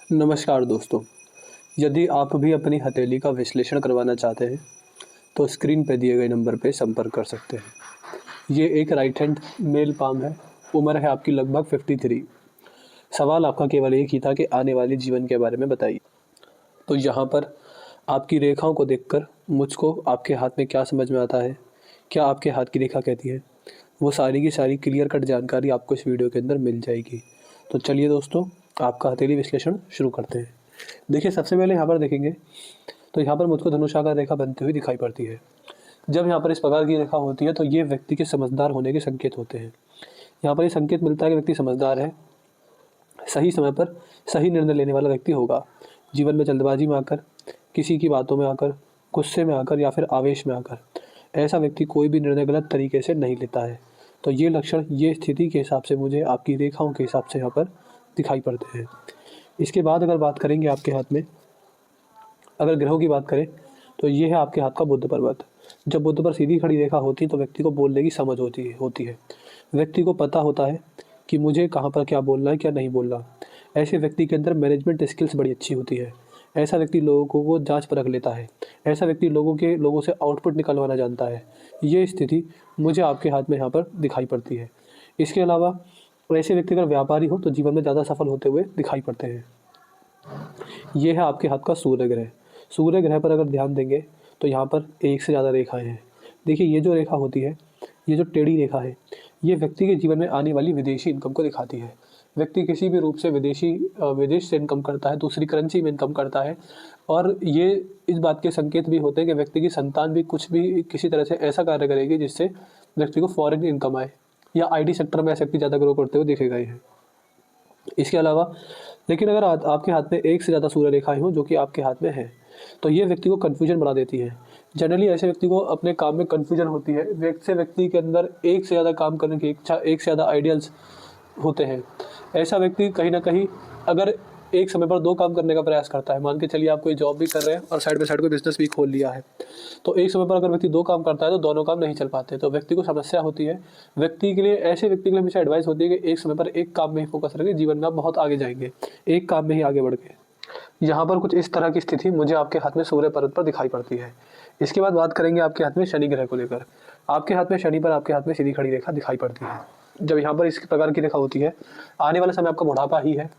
नमस्कार दोस्तों। यदि आप भी अपनी हथेली का विश्लेषण करवाना चाहते हैं तो स्क्रीन पर दिए गए नंबर पर संपर्क कर सकते हैं। ये एक राइट हैंड मेल पाम है। उम्र है आपकी लगभग 53। सवाल आपका केवल एक ही था कि आने वाले जीवन के बारे में बताइए। तो यहाँ पर आपकी रेखाओं को देखकर मुझको आपके हाथ में क्या समझ में आता है, क्या आपके हाथ की रेखा कहती है, वो सारी की सारी क्लियर कट जानकारी आपको इस वीडियो के अंदर मिल जाएगी। तो चलिए दोस्तों, आपका हथेली विश्लेषण शुरू करते हैं। देखिए, सबसे पहले यहाँ पर देखेंगे तो यहाँ पर मुझको धनुषाकार रेखा बनती हुई दिखाई पड़ती है। जब यहाँ पर इस प्रकार की रेखा होती है तो ये व्यक्ति के समझदार होने के संकेत होते हैं। यहाँ पर ये संकेत मिलता है कि व्यक्ति समझदार है, सही समय पर सही निर्णय लेने वाला व्यक्ति होगा। जीवन में जल्दबाजी में आकर, किसी की बातों में आकर, गुस्से में आकर या फिर आवेश में आकर ऐसा व्यक्ति कोई भी निर्णय गलत तरीके से नहीं लेता है। तो ये लक्षण, ये स्थिति के हिसाब से मुझे आपकी रेखाओं के हिसाब से यहाँ पर दिखाई पड़ते हैं। इसके बाद अगर बात करेंगे आपके हाथ में, अगर ग्रहों की बात करें तो ये है आपके हाथ का बुध पर्वत। जब बुध पर सीधी खड़ी रेखा होती है तो व्यक्ति को बोलने की समझ होती है। व्यक्ति को पता होता है कि मुझे कहाँ पर क्या बोलना है, क्या नहीं बोलना। ऐसे व्यक्ति के अंदर मैनेजमेंट स्किल्स बड़ी अच्छी होती है। ऐसा व्यक्ति लोगों को जांच परख लेता है। ऐसा व्यक्ति लोगों से आउटपुट निकलवाना जानता है। ये स्थिति मुझे आपके हाथ में यहाँ पर दिखाई पड़ती है। इसके अलावा ऐसे व्यक्ति अगर व्यापारी हो तो जीवन में ज़्यादा सफल होते हुए दिखाई पड़ते हैं। ये है आपके हाथ का सूर्य ग्रह। सूर्य ग्रह पर अगर ध्यान देंगे तो यहाँ पर एक से ज़्यादा रेखाएं हैं। देखिए, ये जो रेखा होती है, ये जो टेढ़ी रेखा है, ये व्यक्ति के जीवन में आने वाली विदेशी इनकम को दिखाती है। व्यक्ति किसी भी रूप से विदेश से इनकम करता है, दूसरी करेंसी में इनकम करता है। और ये इस बात के संकेत भी होते हैं कि व्यक्ति की संतान भी कुछ भी किसी तरह से ऐसा कार्य करेगी जिससे व्यक्ति को फॉरेन इनकम आए, या आईटी सेक्टर में ऐसे व्यक्ति ज़्यादा ग्रो करते हुए देखे गए हैं। इसके अलावा लेकिन अगर आपके हाथ में एक से ज़्यादा सूर्य रेखाएं हों जो कि आपके हाथ में है तो ये व्यक्ति को कन्फ्यूजन बढ़ा देती है। जनरली ऐसे व्यक्ति को अपने काम में कन्फ्यूजन होती है। व्यक्ति के अंदर एक से ज़्यादा काम करने की इच्छा, एक से ज़्यादा आइडियल्स होते हैं। ऐसा व्यक्ति कहीं ना कहीं अगर एक समय पर दो काम करने का प्रयास करता है, मान के चलिए आप कोई जॉब भी कर रहे हैं और साइड बाई साइड कोई बिजनेस भी खोल लिया है, तो एक समय पर अगर व्यक्ति दो काम करता है तो दोनों काम नहीं चल पाते, तो व्यक्ति को समस्या होती है। व्यक्ति के लिए, ऐसे व्यक्ति के लिए हमेशा एडवाइस होती है कि एक समय पर एक काम में ही फोकस रखें, जीवन में आप बहुत आगे जाएंगे, एक काम में ही आगे बढ़ के। यहाँ पर कुछ इस तरह की स्थिति मुझे आपके हाथ में सूर्य पर्वत पर दिखाई पड़ती है। इसके बाद बात करेंगे आपके हाथ में शनि ग्रह को लेकर। आपके हाथ में शनि पर आपके हाथ में सीधी खड़ी रेखा दिखाई पड़ती है। जब यहाँ पर इस प्रकार की रेखा होती है, आने वाला समय आपका बुढ़ापा ही है।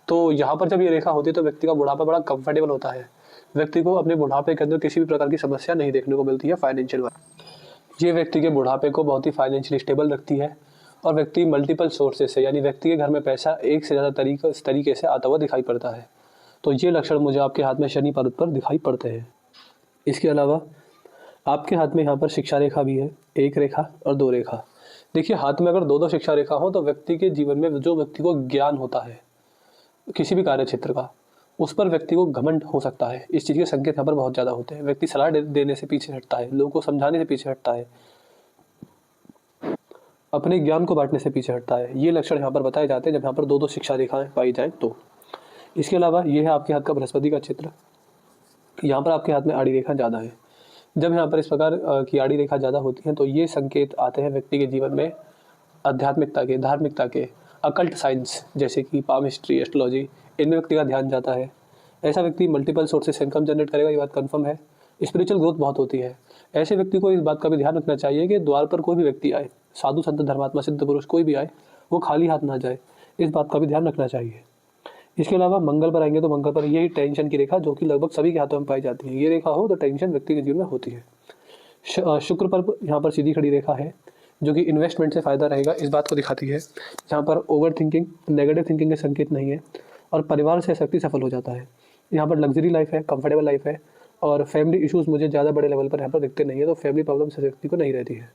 तो यहाँ पर जब ये रेखा होती है तो व्यक्ति का बुढ़ापा बड़ा कंफर्टेबल होता है। व्यक्ति को अपने बुढ़ापे के अंदर किसी भी प्रकार की समस्या नहीं देखने को मिलती है फाइनेंशियल। ये व्यक्ति के बुढ़ापे को बहुत ही फाइनेंशियली स्टेबल रखती है। और व्यक्ति मल्टीपल सोर्सेज से, यानी व्यक्ति के घर में पैसा एक से ज़्यादा तरीके से आता हुआ दिखाई पड़ता है। तो ये लक्षण मुझे आपके हाथ में शनि पर्वत पर दिखाई पड़ते हैं। इसके अलावा आपके हाथ में यहाँ पर शिक्षा रेखा भी है, एक रेखा और दो रेखा। देखिए, हाथ में अगर दो दो शिक्षा रेखा हो तो व्यक्ति के जीवन में जो व्यक्ति को ज्ञान होता है किसी भी कार्य क्षेत्र का, उस पर व्यक्ति को घमंड हो सकता है। इस चीज़ के संकेत यहाँ पर बहुत ज़्यादा होते हैं। व्यक्ति सलाह देने से पीछे हटता है, लोगों को समझाने से पीछे हटता है, अपने ज्ञान को बांटने से पीछे हटता है। ये लक्षण यहाँ पर बताए जाते हैं जब यहाँ पर दो दो शिक्षा रेखाएं पाई जाएं तो। इसके अलावा ये है आपके हाथ का बृहस्पति का चित्र। यहाँ पर आपके हाथ में आड़ी रेखा ज़्यादा है। जब यहाँ पर इस प्रकार की आड़ी रेखा ज़्यादा होती है तो ये संकेत आते हैं व्यक्ति के जीवन में आध्यात्मिकता के, धार्मिकता के, अकल्ट साइंस जैसे कि पामिस्ट्री, एस्ट्रोलॉजी, इनमें व्यक्ति का ध्यान जाता है। ऐसा व्यक्ति मल्टीपल सोर्सेस से इनकम जनरेट करेगा, ये बात कंफर्म है। स्पिरिचुअल ग्रोथ बहुत होती है। ऐसे व्यक्ति को इस बात का भी ध्यान रखना चाहिए कि द्वार पर कोई भी व्यक्ति आए, साधु संत धर्मात्मा सिद्ध पुरुष कोई भी आए, वो खाली हाथ ना जाए, इस बात का भी ध्यान रखना चाहिए। इसके अलावा मंगल पर आएंगे तो मंगल पर यही टेंशन की रेखा जो कि लगभग सभी के हाथों में पाई जाती है। ये रेखा हो तो टेंशन व्यक्ति के जीवन में होती है। शुक्र पर यहाँ पर सीधी खड़ी रेखा है जो कि इन्वेस्टमेंट से फ़ायदा रहेगा, इस बात को दिखाती है। जहाँ पर ओवर थिंकिंग, नेगेटिव थिंकिंग के संकेत नहीं है और परिवार से व्यक्ति सफल हो जाता है। यहाँ पर लग्जरी लाइफ है, कंफर्टेबल लाइफ है और फैमिली इश्यूज़ मुझे ज़्यादा बड़े लेवल पर यहाँ पर दिखते नहीं है, तो फैमिली प्रॉब्लम से व्यक्ति को नहीं रहती है।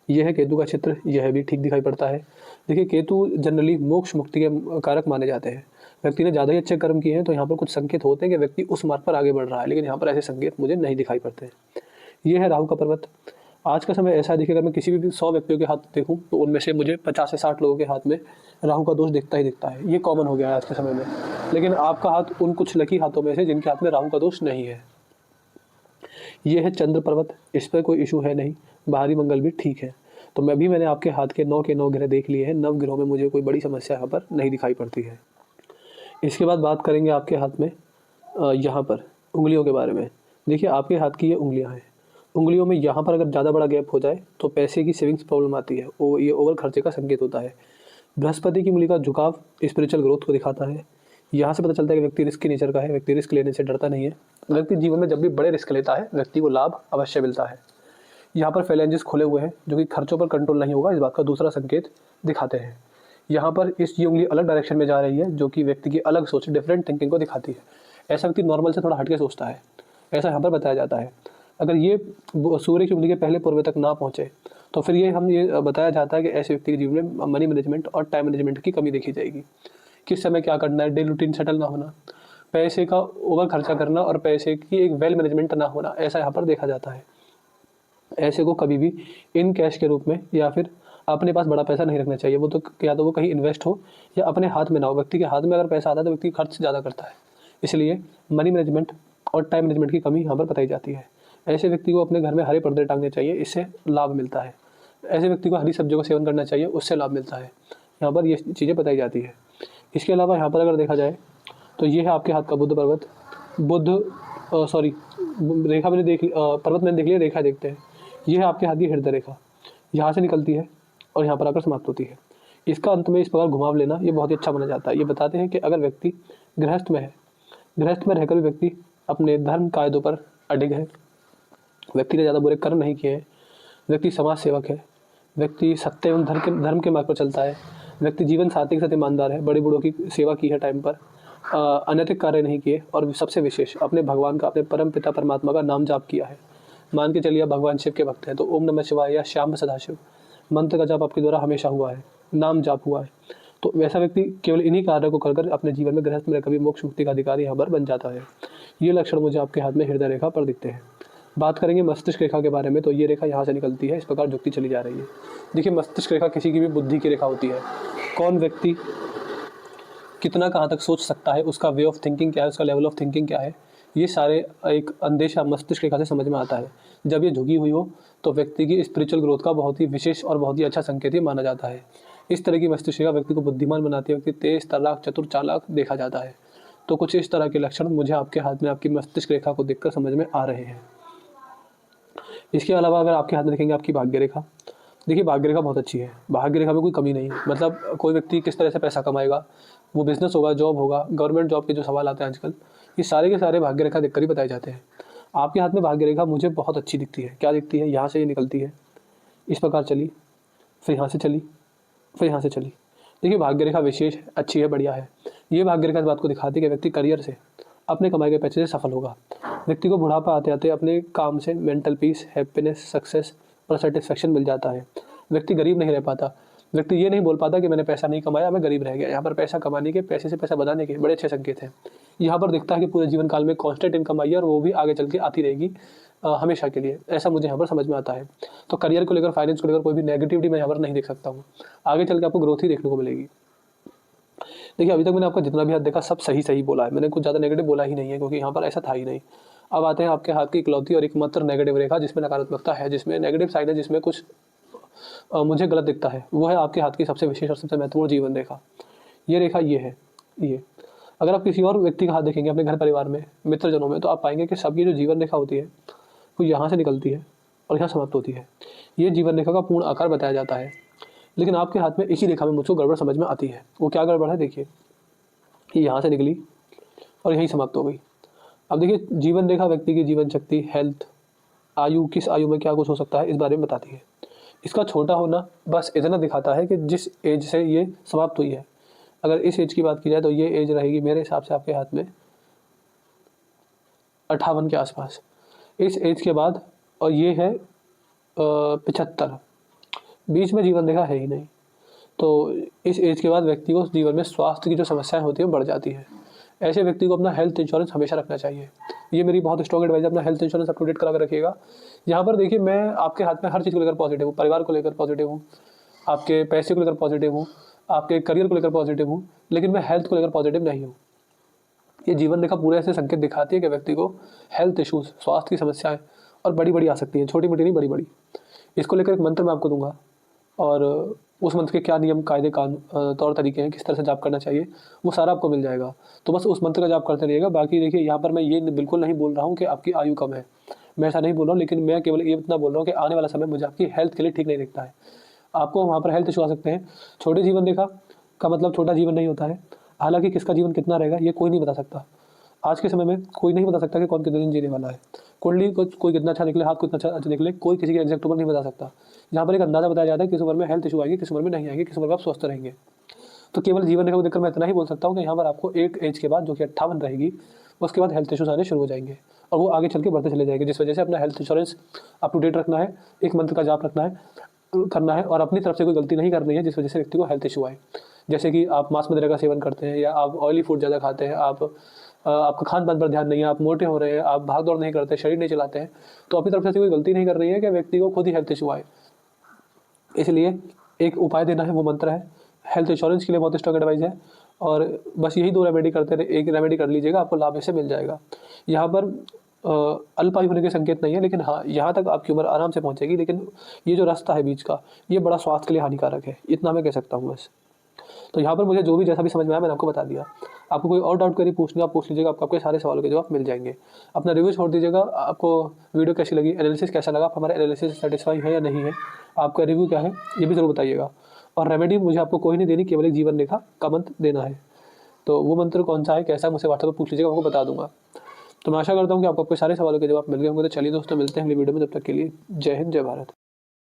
यह है केतु का चित्र, यह भी ठीक दिखाई पड़ता है। देखिए, केतु जनरली मोक्ष मुक्ति के कारक माने जाते हैं। व्यक्ति ने ज़्यादा ही अच्छे कर्म किए हैं तो यहाँ पर कुछ संकेत होते हैं कि व्यक्ति उस मार्ग पर आगे बढ़ रहा है, लेकिन यहाँ पर ऐसे संकेत मुझे नहीं दिखाई पड़ते। ये है राहु का पर्वत। आज का समय ऐसा दिखेगा, मैं किसी भी 100 व्यक्तियों के हाथ देखूं तो उनमें से मुझे 50 से 60 लोगों के हाथ में राहु का दोष दिखता ही दिखता है। ये कॉमन हो गया है आज के समय में। लेकिन आपका हाथ उन कुछ लकी हाथों में से जिनके हाथ में राहु का दोष नहीं है। ये है चंद्र पर्वत, इस पर कोई इशू है नहीं, बाहरी मंगल भी ठीक है। तो मैंने आपके हाथ के 9 के 9 ग्रह देख लिए हैं। 9 ग्रहों में मुझे कोई बड़ी समस्या यहाँ पर नहीं दिखाई पड़ती है। इसके बाद बात करेंगे आपके हाथ में यहाँ पर उंगलियों के बारे में। देखिए आपके हाथ की ये उंगलियाँ हैं, उंगलियों में यहाँ पर अगर ज़्यादा बड़ा गैप हो जाए तो पैसे की सेविंग्स प्रॉब्लम आती है, वो ये ओवर खर्चे का संकेत होता है। बृहस्पति की उंगली का झुकाव स्पिरिचुअल ग्रोथ को दिखाता है। यहाँ से पता चलता है कि व्यक्ति रिस्क की नेचर का है, व्यक्ति रिस्क लेने से डरता नहीं है। व्यक्ति जीवन में जब भी बड़े रिस्क लेता है व्यक्ति को लाभ अवश्य मिलता है। यहाँ पर फेलेंजेस खुले हुए हैं जो कि खर्चों पर कंट्रोल नहीं होगा, इस बात का दूसरा संकेत दिखाते हैं। यहाँ पर ये उंगली अलग डायरेक्शन में जा रही है जो कि व्यक्ति की अलग सोच, डिफरेंट थिंकिंग को दिखाती है। ऐसा व्यक्ति नॉर्मल से थोड़ा हटके सोचता है, ऐसा यहाँ पर बताया जाता है। अगर ये सूर्य की उंगली के पहले पूर्व तक ना पहुँचे तो फिर ये बताया जाता है कि ऐसे व्यक्ति के जीवन में मनी मैनेजमेंट और टाइम मैनेजमेंट की कमी देखी जाएगी। किस समय क्या करना है, डेली रूटीन सेटल ना होना, पैसे का ओवर खर्चा करना और पैसे की एक वेल मैनेजमेंट ना होना, ऐसा यहाँ पर देखा जाता है। ऐसे को कभी भी इन कैश के रूप में या फिर अपने पास बड़ा पैसा नहीं रखना चाहिए। वो तो या तो वो कहीं इन्वेस्ट हो या अपने हाथ में ना हो। व्यक्ति के हाथ में अगर पैसा आता है तो व्यक्ति खर्च ज़्यादा करता है, इसलिए मनी मैनेजमेंट और टाइम मैनेजमेंट की कमी यहाँ पर बताई जाती है। ऐसे व्यक्ति को अपने घर में हरे पर्दे टांगने चाहिए, इससे लाभ मिलता है। ऐसे व्यक्ति को हरी सब्जियों का सेवन करना चाहिए, उससे लाभ मिलता है। यहाँ पर ये चीज़ें बताई जाती है। इसके अलावा यहाँ पर अगर देखा जाए तो ये है आपके हाथ का बुध पर्वत। रेखा मैंने देख पर्वत मैंने देख लिया, रेखा देखते हैं। ये है आपके हाथ की हृदय रेखा, यहाँ से निकलती है और यहाँ पर आकर समाप्त होती है। इसका अंत में इस प्रकार घुमाव लेना ये बहुत ही अच्छा माना जाता है। ये बताते हैं कि अगर व्यक्ति गृहस्थ में है, गृहस्थ में रहकर भी व्यक्ति अपने धर्म कायदों पर अडिग है, व्यक्ति ने ज़्यादा बुरे कर्म नहीं किए हैं, व्यक्ति समाज सेवक है, व्यक्ति सत्य एवं धर्म के मार्ग पर चलता है, व्यक्ति जीवन साथी के साथ ईमानदार है, बड़े बूढ़ों की सेवा की है टाइम पर, अनैतिक कार्य नहीं किए और सबसे विशेष अपने भगवान का, अपने परम पिता परमात्मा का नाम जाप किया है। मान के चलिए भगवान शिव के भक्त हैं तो ओम नमः शिवाय या श्याम सदाशिव मंत्र का जाप आपके द्वारा हमेशा हुआ है, नाम जाप हुआ है, तो वैसा व्यक्ति केवल इन्हीं कार्यों को कर अपने जीवन में गृहस्थ में कभी मोक्ष मुक्ति का अधिकारी यहाँ पर बन जाता है। ये लक्षण मुझे आपके हाथ में हृदय रेखा पर दिखते हैं। बात करेंगे मस्तिष्क रेखा के बारे में, तो ये रेखा यहाँ से निकलती है, इस प्रकार झुकती चली जा रही है। देखिए मस्तिष्क रेखा किसी की भी बुद्धि की रेखा होती है। कौन व्यक्ति कितना कहाँ तक सोच सकता है, उसका वे ऑफ थिंकिंग क्या है, उसका लेवल ऑफ थिंकिंग क्या है, ये सारे एक अंदेशा मस्तिष्क रेखा से समझ में आता है। जब ये झुकी हुई हो तो व्यक्ति की स्पिरिचुअल ग्रोथ का बहुत ही विशेष और बहुत ही अच्छा संकेत ये माना जाता है। इस तरह की मस्तिष्क रेखा व्यक्ति को बुद्धिमान बनाती है, व्यक्ति तेज, तलाक, चतुर, चालाक देखा जाता है। तो कुछ इस तरह के लक्षण मुझे आपके हाथ में आपकी मस्तिष्क रेखा को देखकर समझ में आ रहे हैं। इसके अलावा अगर आपके हाथ में देखेंगे आपकी भाग्य रेखा, देखिए भाग्य रेखा बहुत अच्छी है, भाग्य रेखा में कोई कमी नहीं है। मतलब कोई व्यक्ति किस तरह से पैसा कमाएगा, वो बिजनेस होगा, जॉब होगा, गवर्नमेंट जॉब के जो सवाल आते हैं आजकल, ये सारे के सारे भाग्य रेखा देखकर ही बताए जाते हैं। आपके हाथ में भाग्य रेखा मुझे बहुत अच्छी दिखती है। क्या दिखती है, यहाँ से ये निकलती है, इस प्रकार चली, फिर यहाँ से चली, फिर यहाँ से चली। देखिए भाग्य रेखा विशेष है, अच्छी है, बढ़िया है। ये भाग्य रेखा इस बात को दिखाती है कि व्यक्ति करियर से, अपने कमाए गए पैसे से सफल होगा। व्यक्ति को बुढ़ापा आते आते अपने काम से मेंटल पीस, हैप्पीनेस, सक्सेस और सेटिस्फेक्शन मिल जाता है। व्यक्ति गरीब नहीं रह पाता, व्यक्ति ये नहीं बोल पाता कि मैंने पैसा नहीं कमाया, मैं गरीब रह गया। यहाँ पर पैसा कमाने के, पैसे से पैसा बनाने के बड़े अच्छे संकेत हैं। यहाँ पर दिखता है कि पूरे जीवन काल में कांस्टेंट इनकम आई है और वो भी आगे चल के आती रहेगी हमेशा के लिए, ऐसा मुझे यहाँ पर समझ में आता है। तो करियर को लेकर, फाइनेंस को लेकर कोई भी नेगेटिविटी मैं यहाँ पर नहीं देख सकता हूँ। आगे चल के आपको ग्रोथ ही देखने को मिलेगी। देखिए अभी तक मैंने आपका जितना भी हाथ देखा सब सही सही बोला है, मैंने कुछ ज़्यादा नेगेटिव बोला ही नहीं है, क्योंकि यहाँ पर ऐसा था ही नहीं। अब आते हैं आपके हाथ की इकलौती और एकमात्र नेगेटिव रेखा जिसमें नकारात्मकता है, जिसमें नेगेटिव साइड है, जिसमें कुछ मुझे गलत दिखता है, वो है आपके हाथ की सबसे विशेष और सबसे महत्वपूर्ण जीवन रेखा। ये रेखा ये है। ये अगर आप किसी और व्यक्ति का हाथ देखेंगे अपने घर परिवार में, मित्रजनों में, तो आप पाएंगे कि सबकी जो जीवन रेखा होती है वो यहाँ से निकलती है और यहाँ समाप्त होती है। ये जीवन रेखा का पूर्ण आकार बताया जाता है। लेकिन आपके हाथ में इसी रेखा में मुझको गड़बड़ समझ में आती है। वो क्या गड़बड़ है, देखिए ये यहाँ से निकली और यहीं समाप्त हो गई। अब देखिए जीवन रेखा व्यक्ति की जीवन शक्ति, हेल्थ, आयु, किस आयु में क्या कुछ हो सकता है इस बारे में बताती है। इसका छोटा होना बस इतना दिखाता है कि जिस एज से ये समाप्त हुई है, अगर इस एज की बात की जाए तो ये एज रहेगी मेरे हिसाब से आपके हाथ में 58 के आसपास, इस एज के बाद, और ये है 75, बीच में जीवन रेखा है ही नहीं। तो इस एज के बाद व्यक्ति को जीवन में स्वास्थ्य की जो समस्याएं होती हैं बढ़ जाती है। ऐसे व्यक्ति को अपना हेल्थ इंश्योरेंस हमेशा रखना चाहिए। ये मेरी बहुत स्ट्रॉन्ग एडवाइस है, अपना health insurance up to date करा कर रखिएगा। यहाँ पर देखिए मैं आपके हाथ में हर चीज़ को लेकर पॉजिटिव हूँ, परिवार को लेकर पॉजिटिव हूँ, आपके पैसे को लेकर पॉजिटिव हूँ, आपके करियर को लेकर पॉजिटिव हूँ, लेकिन मैं हेल्थ को लेकर पॉजिटिव नहीं हूँ। ये जीवन रेखा पूरे ऐसे संकेत दिखाती है कि व्यक्ति को हेल्थ इश्यूज, स्वास्थ्य की समस्याएं और बड़ी बड़ी आ सकती हैं, छोटी मोटी नहीं, बड़ी बड़ी। इसको लेकर एक मंत्र मैं आपको दूंगा और उस मंत्र के क्या नियम कायदे तौर तरीके हैं, किस तरह से जाप करना चाहिए, वो सारा आपको मिल जाएगा। तो बस उस मंत्र का जाप करते रहिएगा। बाकी देखिए यहाँ पर मैं ये बिल्कुल नहीं बोल रहा हूँ कि आपकी आयु कम है, मैं ऐसा नहीं बोल रहा हूँ, लेकिन मैं केवल ये इतना बोल रहा हूँ कि आने वाला समय मुझे आपकी हेल्थ के लिए ठीक नहीं दिखता है। आपको वहाँ पर हेल्थ इशू आ सकते हैं। छोटे जीवन रेखा का मतलब छोटा जीवन नहीं होता है। हालांकि किसका जीवन कितना रहेगा ये कोई नहीं बता सकता। आज के समय में कोई नहीं बता सकता कि कौन कितने दिन जीने वाला है। कुंडली को कोई कितना अच्छा निकले, हाथ को कितना अच्छा निकले, कोई किसी की एग्जैक्ट उम्र नहीं बता सकता। यहाँ पर एक अंदाजा बताया जाता है किस उम्र में हेल्थ इशू आएगी, किस उम्र में नहीं आएगी, किस उम्र में आप स्वस्थ रहेंगे। तो केवल जीवन रेखा को देखकर मैं इतना ही बोल सकता हूँ कि यहाँ पर आपको एक एज के बाद, जो कि 58 रहेगी, उसके बाद हेल्थ इशूज आने शुरू हो जाएंगे और वो आगे चल के बढ़ते चले जाएंगे। जिस वजह से अपना health insurance up to date रखना है, एक मंत्र का जाप रखना है, करना है और अपनी तरफ से कोई गलती नहीं करनी है जिस वजह से व्यक्ति को हेल्थ इशू आए। जैसे कि आप मांस मदिरा का सेवन करते हैं, या आप ऑयली फूड ज़्यादा खाते हैं, आपका खान पान पर ध्यान नहीं है, आप मोटे हो रहे हैं, आप भाग दौड़ नहीं करते, शरीर नहीं चलाते हैं, तो अपनी तरफ से कोई गलती नहीं कर रही है कि व्यक्ति को खुद ही हेल्थ इशू आए। इसलिए एक उपाय देना है, वो मंत्र है। हेल्थ इंश्योरेंस के लिए बहुत स्ट्रॉन्ग एडवाइस है और बस यही 2 रेमेडी करते रहे, एक रेमेडी कर लीजिएगा, आपको लाभ इससे मिल जाएगा। यहाँ पर अल्पायु होने के संकेत नहीं है, लेकिन हाँ, यहाँ तक आपकी उम्र आराम से पहुँचेगी, लेकिन ये जो रास्ता है बीच का, ये बड़ा स्वास्थ्य के लिए हानिकारक है, इतना मैं कह सकता हूँ बस। तो यहाँ पर मुझे जो भी जैसा भी समझ में आया मैंने आपको बता दिया। आपको कोई और डाउट करी पूछनी आप पूछ लीजिएगा, आपको आपके सारे सवालों के जवाब मिल जाएंगे। अपना रिव्यू छोड़ दीजिएगा, आपको वीडियो कैसी लगी, एनालिसिस कैसा लगा, आप हमारे एनालिसिस से सेटिस्फाई है या नहीं है, आपका रिव्यू क्या है ये भी जरूर बताइएगा। और रेमेडी मुझे आपको कोई नहीं देनी, केवल एक जीवन रेखा का मंत्र देना है। तो वो मंत्र कौन सा है, कैसा है, मुझसे व्हाट्सएप पर पूछ लीजिएगा, आपको बता दूंगा। तो मैं आशा करता हूँ कि आपको आपके सारे सवालों के जवाब मिल गए होंगे। तो चलिए दोस्तों, मिलते हैं अगली वीडियो में, तब तक के लिए जय हिंद, जय भारत।